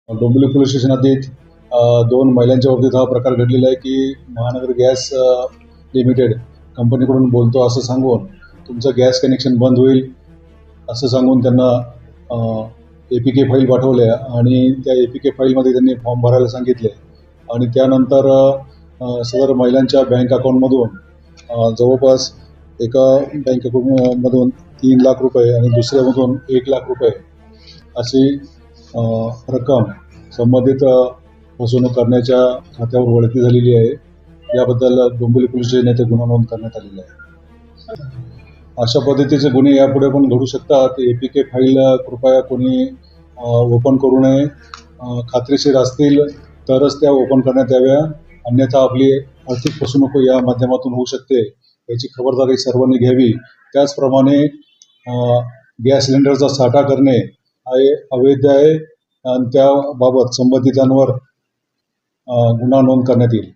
Dombivli police station हद्दीत दोन महिलांच्या बाबतीत हा प्रकार घडलेला आहे की महानगर गॅस लिमिटेड कंपनीकडून बोलतो असं सांगून तुमचं गॅस कनेक्शन बंद होईल असं सांगून त्यांना APK फाईल पाठवल्या आणि त्या APK फाईलमध्ये त्यांनी फॉर्म भरायला सांगितले आणि त्यानंतर सदर महिलांच्या बँक अकाउंटमधून जवळपास एका बँक अकाउंटमधून 3 लाख रुपये आणि दुसऱ्यामधून 1 लाख रुपये अशी रक्कम संबंधित फसवणूक करण्याच्या खात्यावर वळती झालेली आहे. याबद्दल डोंबिवली पोलीस स्टेशन येथे गुन्हा नोंद करण्यात आलेला आहे. अशा पद्धतीचे गुन्हे यापुढे पण घडू शकतात. APK फाईल कृपया कोणी ओपन करू नये. खात्रीशीर असतील तरच त्या ओपन करण्यात याव्या, अन्यथा आपली आर्थिक फसवणूक या माध्यमातून होऊ शकते, याची खबरदारी सर्वांनी घ्यावी. त्याचप्रमाणे गॅस सिलेंडरचा साठा करणे हे अवैध आहे आणि त्याबाबत संबंधितांवर गुन्हा नोंद करण्यात येईल.